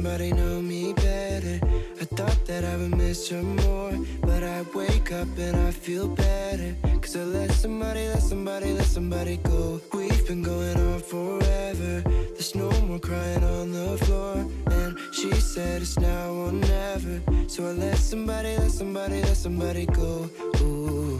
somebody know me better. I thought that I would miss her more, but I wake up and I feel better. Cause I let somebody go. We've been going on forever. There's no more crying on the floor. And she said it's now or never. So I let somebody go. Ooh.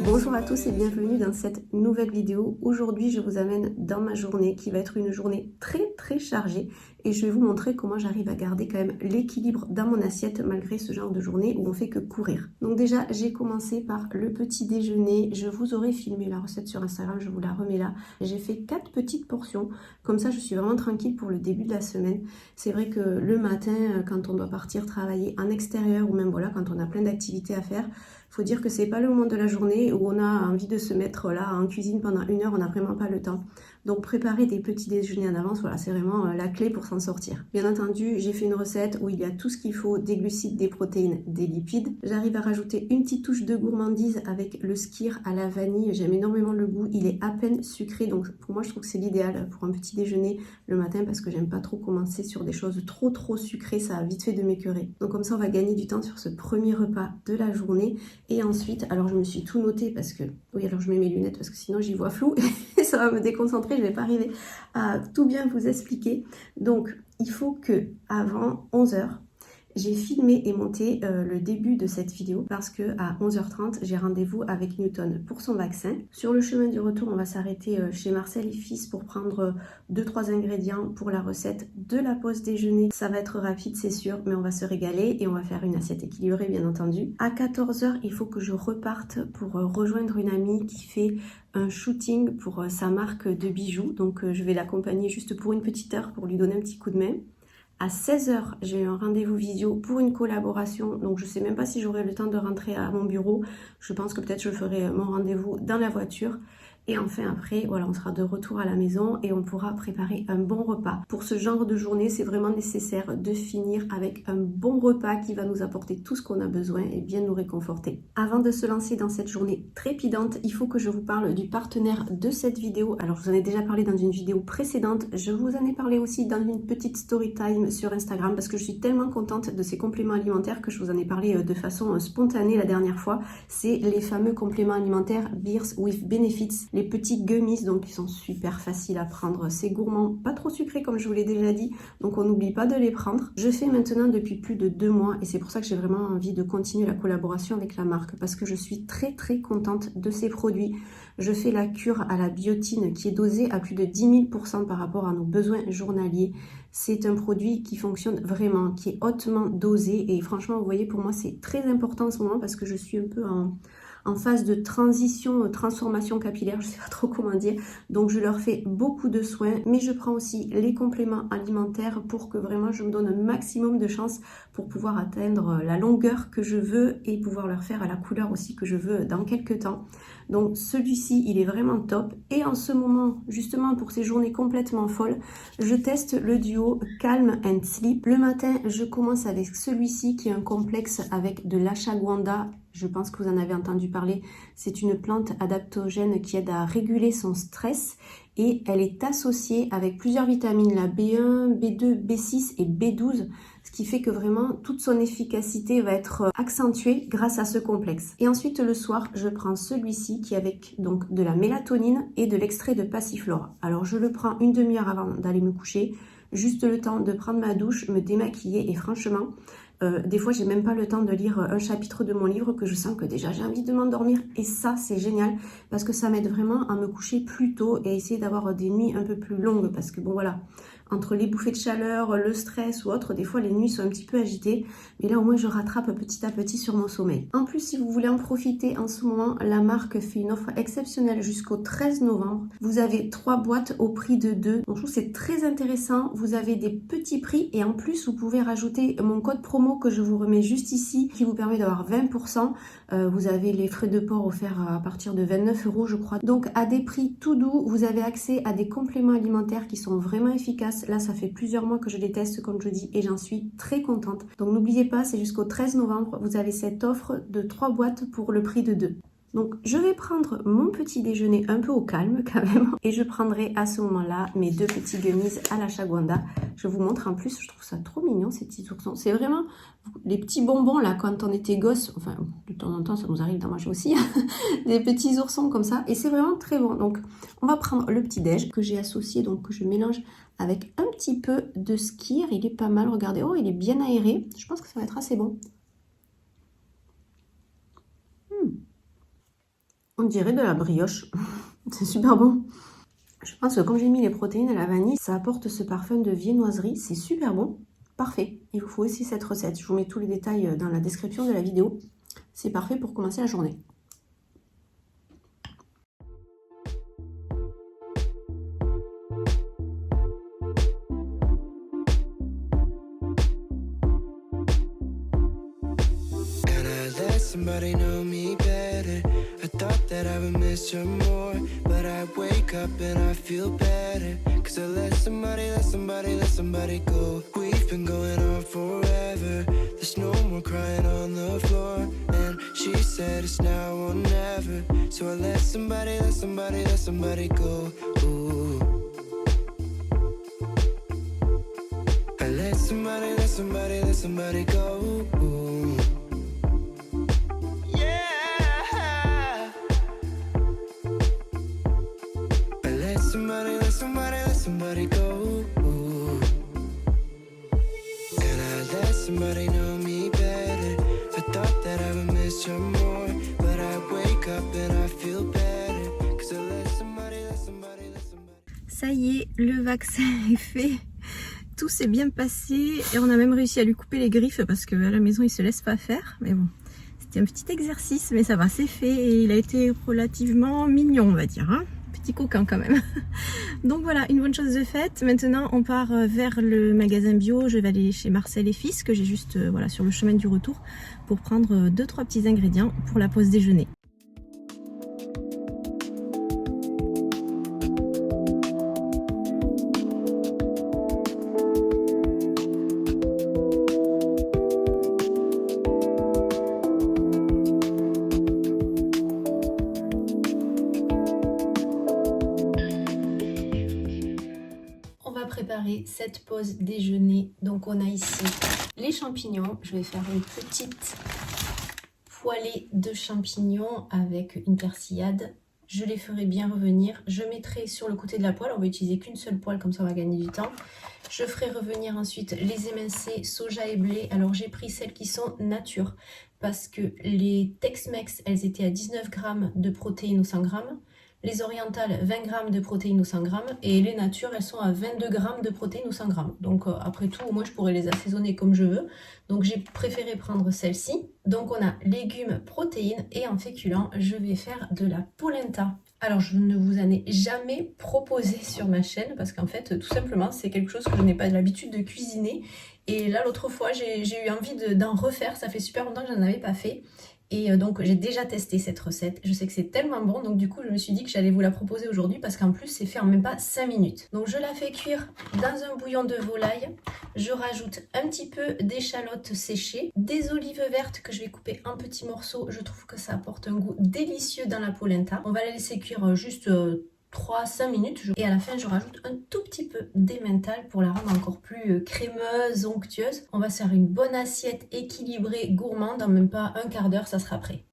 Bonjour à tous et bienvenue dans cette nouvelle vidéo. Aujourd'hui je vous amène dans ma journée qui va être une journée très chargée et je vais vous montrer comment j'arrive à garder quand même l'équilibre dans mon assiette malgré ce genre de journée où on fait que courir. Donc déjà j'ai commencé par le petit déjeuner, je vous aurai filmé la recette sur Instagram, je vous la remets là. J'ai fait 4 petites portions, comme ça je suis vraiment tranquille pour le début de la semaine. C'est vrai que le matin quand on doit partir travailler en extérieur ou même voilà quand on a plein d'activités à faire, faut dire que c'est pas le moment de la journée où on a envie de se mettre là en cuisine pendant 1 heure, on n'a vraiment pas le temps. Donc préparer des petits déjeuners en avance, voilà, c'est vraiment la clé pour s'en sortir. Bien entendu, j'ai fait une recette où il y a tout ce qu'il faut, des glucides, des protéines, des lipides. J'arrive à rajouter une petite touche de gourmandise avec le skyr à la vanille. J'aime énormément le goût, il est à peine sucré, donc pour moi je trouve que c'est l'idéal pour un petit déjeuner le matin parce que j'aime pas trop commencer sur des choses trop sucrées, ça a vite fait de m'écœurer. Donc comme ça on va gagner du temps sur ce premier repas de la journée. Et ensuite, alors je me suis tout noté parce que, oui alors je mets mes lunettes parce que sinon j'y vois flou et ça va me déconcentrer, je vais pas arriver à tout bien vous expliquer. Donc il faut que avant 11h, j'ai filmé et monté le début de cette vidéo parce que à 11h30, j'ai rendez-vous avec Newton pour son vaccin. Sur le chemin du retour, on va s'arrêter chez Marcel et Fils pour prendre 2-3 ingrédients pour la recette de la pause déjeuner. Ça va être rapide, c'est sûr, mais on va se régaler et on va faire une assiette équilibrée, bien entendu. À 14h, il faut que je reparte pour rejoindre une amie qui fait un shooting pour sa marque de bijoux. Donc je vais l'accompagner juste pour une petite heure pour lui donner un petit coup de main. À 16h, j'ai un rendez-vous visio pour une collaboration, donc je ne sais même pas si j'aurai le temps de rentrer à mon bureau. Je pense que peut-être je ferai mon rendez-vous dans la voiture. Et enfin après, voilà, on sera de retour à la maison et on pourra préparer un bon repas. Pour ce genre de journée, c'est vraiment nécessaire de finir avec un bon repas qui va nous apporter tout ce qu'on a besoin et bien nous réconforter. Avant de se lancer dans cette journée trépidante, il faut que je vous parle du partenaire de cette vidéo. Alors, je vous en ai déjà parlé dans une vidéo précédente. Je vous en ai parlé aussi dans une petite story time sur Instagram parce que je suis tellement contente de ces compléments alimentaires que je vous en ai parlé de façon spontanée la dernière fois. C'est les fameux compléments alimentaires Beers with Benefits. Les petits gummies, donc ils sont super faciles à prendre, c'est gourmand, pas trop sucré comme je vous l'ai déjà dit, donc on n'oublie pas de les prendre. Je fais maintenant depuis plus de 2 mois et c'est pour ça que j'ai vraiment envie de continuer la collaboration avec la marque parce que je suis très contente de ces produits. Je fais la cure à la biotine qui est dosée à plus de 10 000% par rapport à nos besoins journaliers. C'est un produit qui fonctionne vraiment, qui est hautement dosé et franchement vous voyez pour moi c'est très important en ce moment parce que je suis un peu en phase de transition, transformation capillaire, je ne sais pas trop comment dire. Donc je leur fais beaucoup de soins, mais je prends aussi les compléments alimentaires pour que vraiment je me donne un maximum de chance pour pouvoir atteindre la longueur que je veux et pouvoir leur faire à la couleur aussi que je veux dans quelques temps. Donc celui-ci, il est vraiment top. Et en ce moment, justement pour ces journées complètement folles, je teste le duo Calm and Sleep. Le matin, je commence avec celui-ci qui est un complexe avec de l'ashwagandha. Je pense que vous en avez entendu parler. C'est une plante adaptogène qui aide à réguler son stress et elle est associée avec plusieurs vitamines, la B1, B2, B6 et B12, ce qui fait que vraiment toute son efficacité va être accentuée grâce à ce complexe. Et ensuite le soir, je prends celui-ci qui est avec donc de la mélatonine et de l'extrait de passiflora. Alors je le prends une demi-heure avant d'aller me coucher, juste le temps de prendre ma douche, me démaquiller et franchement, des fois j'ai même pas le temps de lire un chapitre de mon livre que je sens que déjà j'ai envie de m'endormir et ça c'est génial parce que ça m'aide vraiment à me coucher plus tôt et à essayer d'avoir des nuits un peu plus longues parce que bon voilà, entre les bouffées de chaleur, le stress ou autre, des fois les nuits sont un petit peu agitées, mais là au moins je rattrape petit à petit sur mon sommeil. En plus, si vous voulez en profiter en ce moment, la marque fait une offre exceptionnelle jusqu'au 13 novembre. Vous avez 3 boîtes au prix de 2, donc je trouve que c'est très intéressant. Vous avez des petits prix et en plus vous pouvez rajouter mon code promo que je vous remets juste ici qui vous permet d'avoir 20%. Vous avez les frais de port offerts à partir de 29 € je crois. Donc à des prix tout doux, vous avez accès à des compléments alimentaires qui sont vraiment efficaces. Là, ça fait plusieurs mois que je les teste, comme je dis, et j'en suis très contente. Donc n'oubliez pas, c'est jusqu'au 13 novembre, vous avez cette offre de 3 boîtes pour le prix de 2. Donc je vais prendre mon petit déjeuner un peu au calme quand même. Et je prendrai à ce moment-là mes 2 petits gummies à la Shagwanda. Je vous montre en plus, je trouve ça trop mignon ces petits oursons. C'est vraiment les petits bonbons là quand on était gosse. Enfin de temps en temps ça nous arrive d'en manger aussi. Des petits oursons comme ça. Et c'est vraiment très bon. Donc on va prendre le petit déj que j'ai associé, donc que je mélange avec un petit peu de skyr. Il est pas mal, regardez. Oh, il est bien aéré. Je pense que ça va être assez bon. On dirait de la brioche. C'est super bon. Je pense que comme j'ai mis les protéines à la vanille, ça apporte ce parfum de viennoiserie. C'est super bon. Parfait. Il vous faut aussi cette recette. Je vous mets tous les détails dans la description de la vidéo. C'est parfait pour commencer la journée. Somebody know me better. I thought that I would miss her more, but I wake up and I feel better. Cause I let somebody go. We've been going on forever. There's no more crying on the floor. And she said it's now or never. So I let somebody go. Ooh. I let somebody go. Ooh. Somebody go. Ooh. And I let somebody know me better. I thought that I would miss her more, but I wake up and I feel better. Cause I let somebody. Ça y est, le vaccin est fait. Tout s'est bien passé et on a même réussi à lui couper les griffes parce qu'à la maison il se laisse pas faire. Mais bon, c'était un petit exercice, mais ça va, c'est fait et il a été relativement mignon, on va dire. Hein, petit coquin quand même. Donc voilà, une bonne chose de faite. Maintenant on part vers le magasin bio. Je vais aller chez Marcel et Fils que j'ai juste voilà, sur le chemin du retour pour prendre 2-3 petits ingrédients pour la pause déjeuner. Préparer cette pause déjeuner. Donc on a ici les champignons. Je vais faire une petite poêlée de champignons avec une persillade. Je les ferai bien revenir. Je mettrai sur le côté de la poêle. On va utiliser qu'une seule poêle, comme ça on va gagner du temps. Je ferai revenir ensuite les émincés soja et blé. Alors j'ai pris celles qui sont nature parce que les Tex-Mex, elles étaient à 19 grammes de protéines au 100 grammes. Les orientales, 20 grammes de protéines au 100 grammes. Et les natures, elles sont à 22 grammes de protéines au 100 grammes. Donc après tout, moi je pourrais les assaisonner comme je veux. Donc j'ai préféré prendre celle-ci. Donc on a légumes, protéines et en féculents, je vais faire de la polenta. Alors je ne vous en ai jamais proposé sur ma chaîne parce qu'en fait tout simplement c'est quelque chose que je n'ai pas l'habitude de cuisiner. Et là l'autre fois j'ai eu envie d'en refaire, ça fait super longtemps que je n'en avais pas fait. Et donc j'ai déjà testé cette recette, je sais que c'est tellement bon, donc du coup je me suis dit que j'allais vous la proposer aujourd'hui parce qu'en plus c'est fait en même pas 5 minutes. Donc je la fais cuire dans un bouillon de volaille, je rajoute un petit peu d'échalotes séchées, des olives vertes que je vais couper en petits morceaux, je trouve que ça apporte un goût délicieux dans la polenta. On va la laisser cuire juste 3-5 minutes et à la fin je rajoute un tout petit peu d'emmental pour la rendre encore plus crémeuse, onctueuse. On va se faire une bonne assiette équilibrée, gourmande, en même pas un quart d'heure ça sera prêt.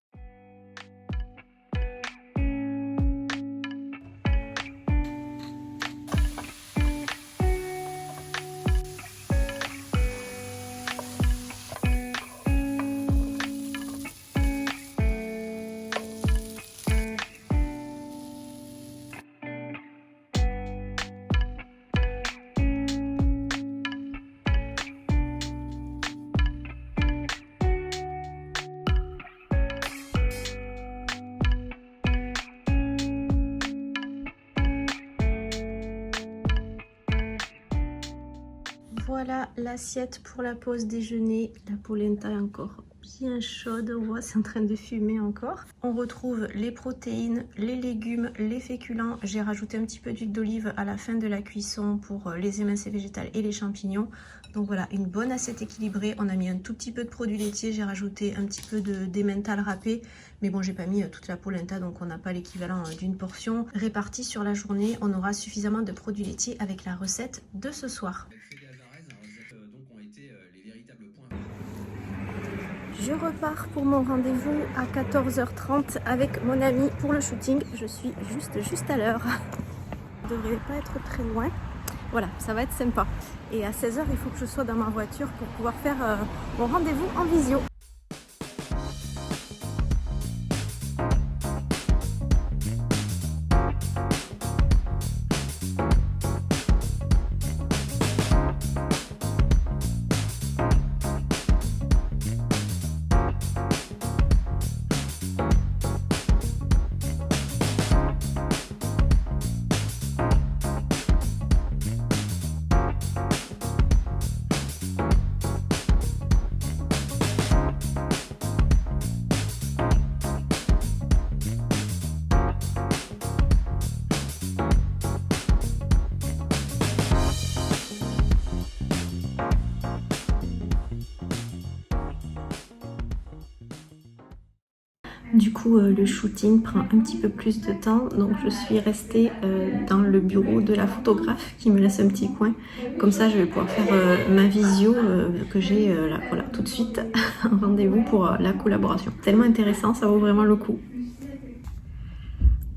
Voilà l'assiette pour la pause déjeuner. La polenta est encore bien chaude, on voit c'est en train de fumer encore. On retrouve les protéines, les légumes, les féculents. J'ai rajouté un petit peu d'huile d'olive à la fin de la cuisson pour les émincés végétales et les champignons. Donc voilà, une bonne assiette équilibrée. On a mis un tout petit peu de produits laitiers. J'ai rajouté un petit peu d'emmental râpé. Mais bon, j'ai pas mis toute la polenta, donc on n'a pas l'équivalent d'une portion. Répartie sur la journée, on aura suffisamment de produits laitiers avec la recette de ce soir. Je repars pour mon rendez-vous à 14h30 avec mon ami pour le shooting. Je suis juste à l'heure. Je ne devrais pas être très loin. Voilà, ça va être sympa. Et à 16h, il faut que je sois dans ma voiture pour pouvoir faire mon rendez-vous en visio. Du coup, le shooting prend un petit peu plus de temps, donc je suis restée dans le bureau de la photographe qui me laisse un petit coin. Comme ça, je vais pouvoir faire ma visio que j'ai là, voilà, tout de suite, un rendez-vous pour la collaboration. Tellement intéressant, ça vaut vraiment le coup.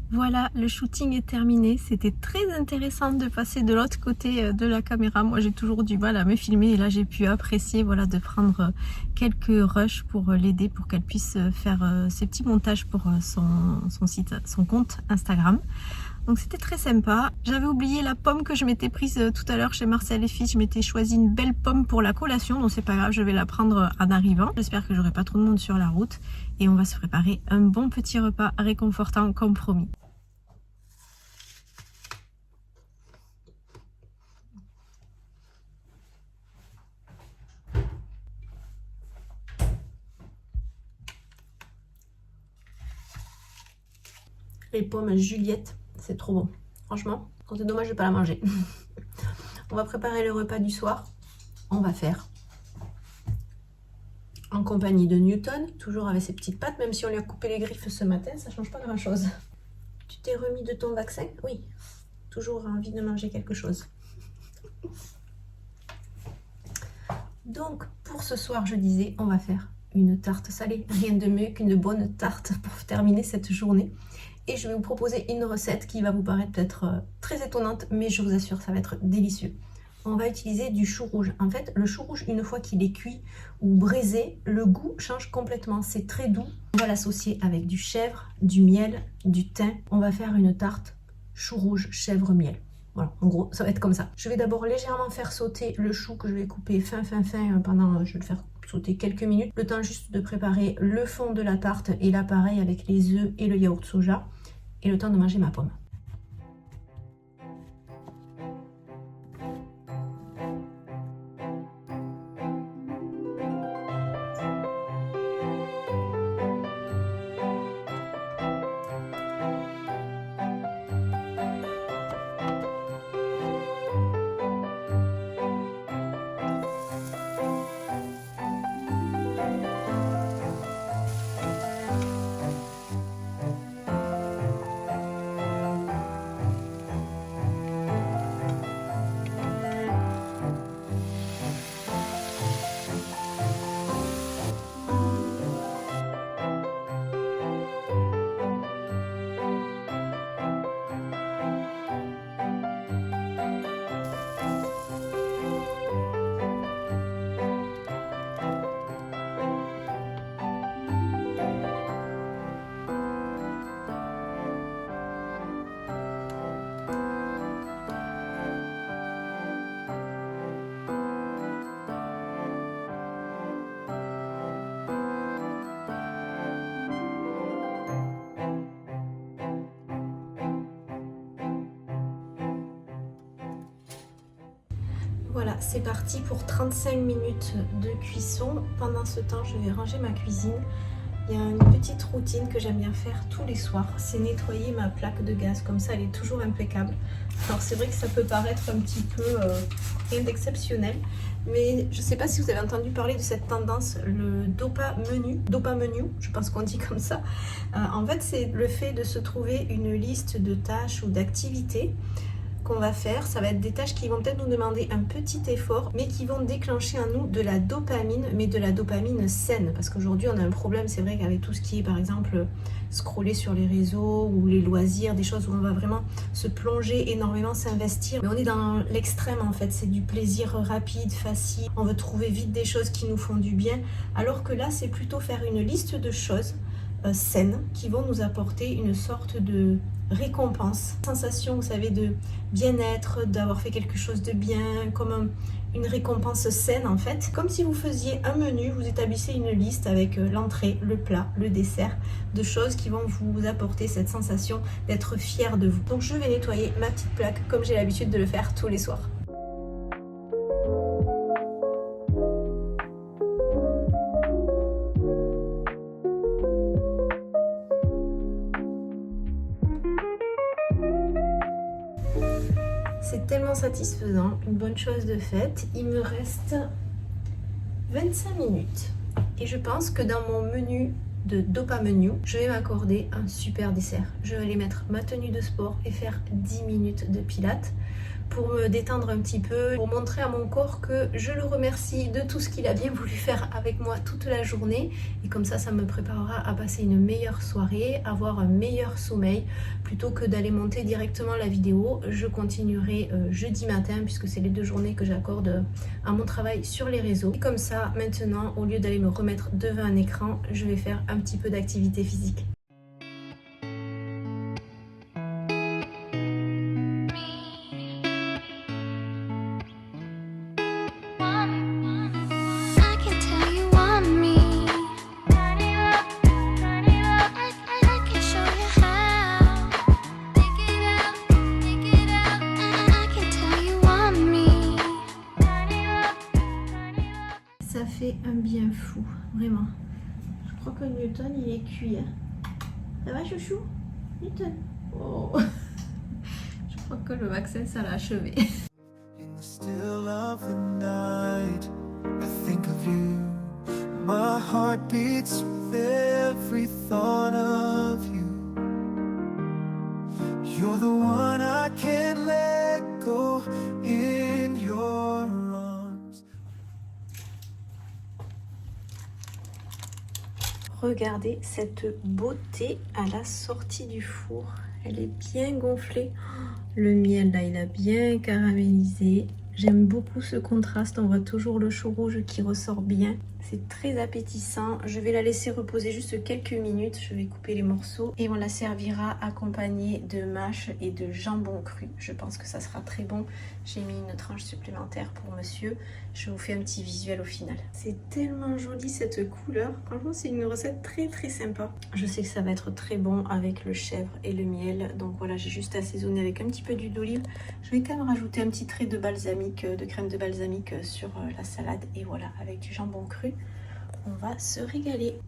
Voilà, le shooting est terminé. C'était très intéressant de passer de l'autre côté de la caméra. Moi, j'ai toujours du mal à me filmer et là, j'ai pu apprécier, voilà, de prendre quelques rushs pour l'aider, pour qu'elle puisse faire ses petits montages pour son site, son compte Instagram. Donc c'était très sympa. J'avais oublié la pomme que je m'étais prise tout à l'heure chez Marcel et Fils. Je m'étais choisi une belle pomme pour la collation, donc c'est pas grave, je vais la prendre en arrivant. J'espère que j'aurai pas trop de monde sur la route et on va se préparer un bon petit repas réconfortant comme promis. Les pommes Juliette, c'est trop bon. Franchement, c'est dommage de ne pas la manger. On va préparer le repas du soir. On va faire en compagnie de Newton, toujours avec ses petites pattes, même si on lui a coupé les griffes ce matin, ça change pas grand chose. Tu t'es remis de ton vaccin? Oui. Toujours envie de manger quelque chose. Donc, pour ce soir, je disais, on va faire une tarte salée. Rien de mieux qu'une bonne tarte pour terminer cette journée. Et je vais vous proposer une recette qui va vous paraître peut-être très étonnante, mais je vous assure, ça va être délicieux. On va utiliser du chou rouge. En fait, le chou rouge, une fois qu'il est cuit ou braisé, le goût change complètement. C'est très doux. On va l'associer avec du chèvre, du miel, du thym. On va faire une tarte chou rouge, chèvre, miel. Voilà, en gros, ça va être comme ça. Je vais d'abord légèrement faire sauter le chou que je vais couper fin pendant, je vais le faire sauter quelques minutes. Le temps juste de préparer le fond de la tarte et là pareil avec les œufs et le yaourt soja. Et le temps de manger ma pomme. Voilà, c'est parti pour 35 minutes de cuisson. Pendant ce temps, je vais ranger ma cuisine. Il y a une petite routine que j'aime bien faire tous les soirs, c'est nettoyer ma plaque de gaz. Comme ça, elle est toujours impeccable. Alors c'est vrai que ça peut paraître un petit peu rien d'exceptionnel, mais je ne sais pas si vous avez entendu parler de cette tendance, le dopamenu, je pense qu'on dit comme ça. En fait, c'est le fait de se trouver une liste de tâches ou d'activités qu'on va faire. Ça va être des tâches qui vont peut-être nous demander un petit effort, mais qui vont déclencher en nous de la dopamine, mais de la dopamine saine. Parce qu'aujourd'hui, on a un problème, c'est vrai qu'avec tout ce qui est, par exemple, scroller sur les réseaux ou les loisirs, des choses où on va vraiment se plonger énormément, s'investir. Mais on est dans l'extrême en fait, c'est du plaisir rapide, facile. On veut trouver vite des choses qui nous font du bien, alors que là, c'est plutôt faire une liste de choses saines qui vont nous apporter une sorte de récompense, sensation, vous savez, de bien-être, d'avoir fait quelque chose de bien, comme une récompense saine en fait. Comme si vous faisiez un menu, vous établissez une liste avec l'entrée, le plat, le dessert, de choses qui vont vous apporter cette sensation d'être fier de vous. Donc je vais nettoyer ma petite plaque comme j'ai l'habitude de le faire tous les soirs. C'est tellement satisfaisant, une bonne chose de faite. Il me reste 25 minutes et je pense que dans mon menu de dopamenu, je vais m'accorder un super dessert. Je vais aller mettre ma tenue de sport et faire 10 minutes de pilates pour me détendre un petit peu, pour montrer à mon corps que je le remercie de tout ce qu'il a bien voulu faire avec moi toute la journée. Et comme ça me préparera à passer une meilleure soirée, avoir un meilleur sommeil. Plutôt que d'aller monter directement la vidéo, je continuerai jeudi matin, puisque c'est les 2 journées que j'accorde à mon travail sur les réseaux. Et comme ça, maintenant, au lieu d'aller me remettre devant un écran, je vais faire un petit peu d'activité physique. Ça fait un bien fou, vraiment. Je crois que Newton, il est cuit. Hein. Ça va, chouchou? Newton? Oh. Je crois que le vaccin, ça l'a achevé. In the still of the night, I think of you. My heart beats with every thought of you. You're the one I can't let go in your arms. Regardez cette beauté à la sortie du four. Elle est bien gonflée. Le miel là, il a bien caramélisé. J'aime beaucoup ce contraste. On voit toujours le chou rouge qui ressort bien. C'est très appétissant. Je vais la laisser reposer juste quelques minutes. Je vais couper les morceaux et on la servira accompagnée de mâche et de jambon cru. Je pense que ça sera très bon. J'ai mis une tranche supplémentaire pour monsieur. Je vous fais un petit visuel au final. C'est tellement joli cette couleur. Franchement, c'est une recette très très sympa. Je sais que ça va être très bon avec le chèvre et le miel. Donc voilà, j'ai juste assaisonné avec un petit peu d'huile d'olive. Je vais quand même rajouter un petit trait de balsamique, de crème de balsamique sur la salade. Et voilà, avec du jambon cru. On va se régaler.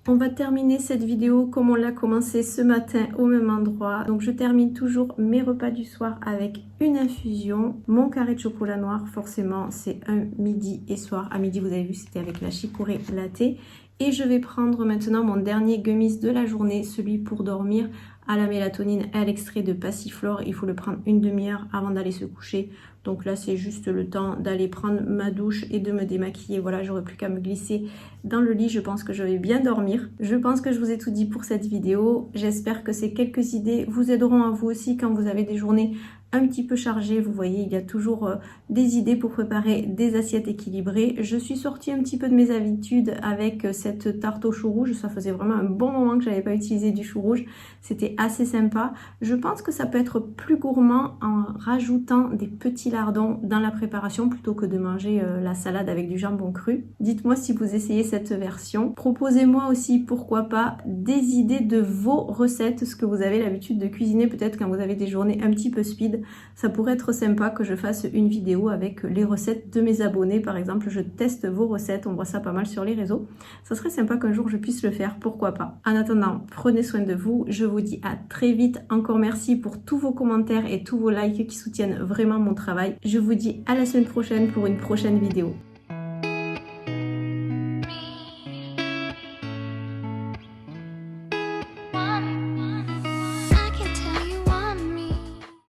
On va terminer cette vidéo comme on l'a commencé ce matin au même endroit. Donc je termine toujours mes repas du soir avec une infusion. Mon carré de chocolat noir, forcément c'est un midi et soir. À midi vous avez vu c'était avec la chicorée latte. Et je vais prendre maintenant mon dernier gummies de la journée, celui pour dormir à la mélatonine à l'extrait de passiflore. Il faut le prendre une demi-heure avant d'aller se coucher. Donc là, c'est juste le temps d'aller prendre ma douche et de me démaquiller. Voilà, j'aurai plus qu'à me glisser dans le lit. Je pense que je vais bien dormir. Je pense que je vous ai tout dit pour cette vidéo. J'espère que ces quelques idées vous aideront à vous aussi quand vous avez des journées un petit peu chargées. Vous voyez, il y a toujours des idées pour préparer des assiettes équilibrées. Je suis sortie un petit peu de mes habitudes avec cette tarte au chou rouge. Ça faisait vraiment un bon moment que je n'avais pas utilisé du chou rouge. C'était assez sympa. Je pense que ça peut être plus gourmand en rajoutant des petits lardons dans la préparation plutôt que de manger la salade avec du jambon cru. Dites-moi si vous essayez cette version. Proposez-moi aussi, pourquoi pas, des idées de vos recettes, ce que vous avez l'habitude de cuisiner peut-être quand vous avez des journées un petit peu speed. habitude. Ça pourrait être sympa que je fasse une vidéo avec les recettes de mes abonnés. Par exemple, je teste vos recettes, on voit ça pas mal sur les réseaux. Ça serait sympa qu'un jour je puisse le faire, pourquoi pas. En attendant, prenez soin de vous. Je vous dis à très vite. Encore merci pour tous vos commentaires et tous vos likes qui soutiennent vraiment mon travail. Je vous dis à la semaine prochaine pour une prochaine vidéo.